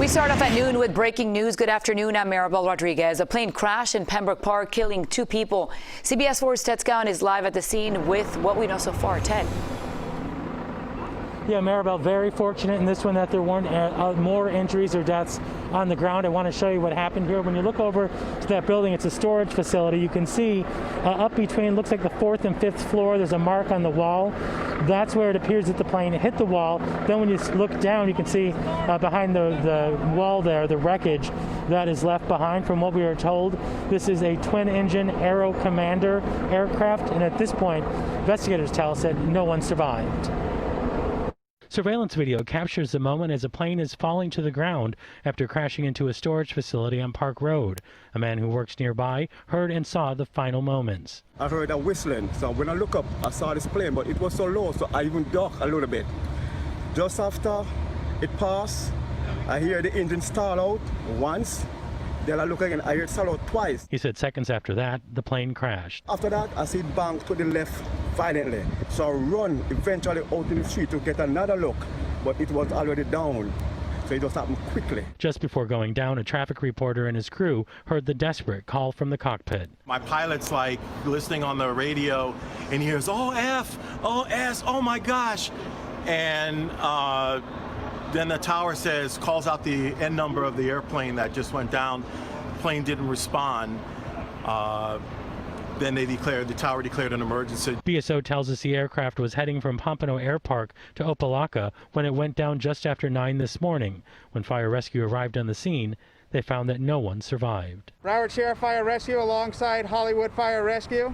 We start off at noon with breaking news. Good afternoon. I'm Maribel Rodriguez. A plane crashed in Pembroke Park, killing 2 people. CBS 4's Ted Scown is live at the scene with what we know so far. Ted. Yeah, Maribel, very fortunate in this one that there weren't more injuries or deaths on the ground. I want to show you what happened here. When you look over to that building, it's a storage facility. You can see up between, looks like the 4th and 5th floor, there's a mark on the wall. That's where it appears that the plane hit the wall. Then when you look down, you can see behind the wall there, the wreckage that is left behind. From what we are told, this is a twin-engine Aero Commander aircraft, and at this point, investigators tell us that no one survived. Surveillance video captures the moment as a plane is falling to the ground after crashing into a storage facility on Park Road. A man who works nearby heard and saw the final moments. I heard a whistling, so when I look up, I saw this plane, but it was so low, so I even ducked a little bit. Just after it passed, I hear the engine stall out once. Then I look again, I hear it stall out twice. He said seconds after that, the plane crashed. After that, I see it bang to the left violently. So I run eventually out in the street to get another look, but it was already down. So it just happened quickly. Just before going down, a traffic reporter and his crew heard the desperate call from the cockpit. My pilot's like listening on the radio and he hears, oh F, oh S, oh my gosh. And then the tower calls out the N number of the airplane that just went down. The plane didn't respond. Then the tower declared an emergency. BSO tells us the aircraft was heading from Pompano Air Park to Opelika when it went down just after 9 this morning. When fire rescue arrived on the scene, they found that no one survived. Broward Sheriff Fire Rescue alongside Hollywood Fire Rescue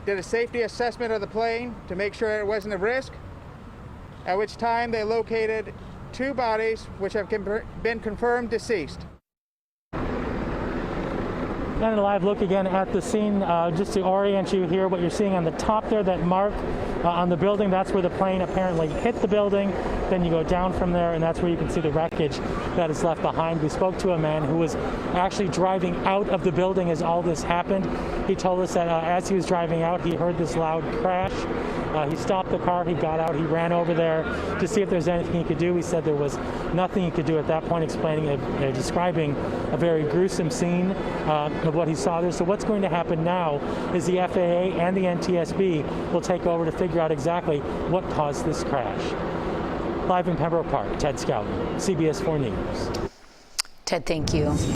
did a safety assessment of the plane to make sure it wasn't a risk, at which time they located 2 bodies which have been confirmed deceased. And a live look again at the scene, just to orient you here, what you're seeing on the top there, that mark on the building, that's where the plane apparently hit the building. Then you go down from there, and that's where you can see the wreckage that is left behind. We spoke to a man who was actually driving out of the building as all this happened. He told us that as he was driving out, he heard this loud crash. He stopped the car, he got out, he ran over there to see if there's anything he could do. He said there was nothing he could do at that point, describing a very gruesome scene of what he saw there. So what's going to happen now is the FAA and the NTSB will take over to figure out exactly what caused this crash. Live in Pembroke Park, Ted Scown, CBS 4 News. Ted, thank you.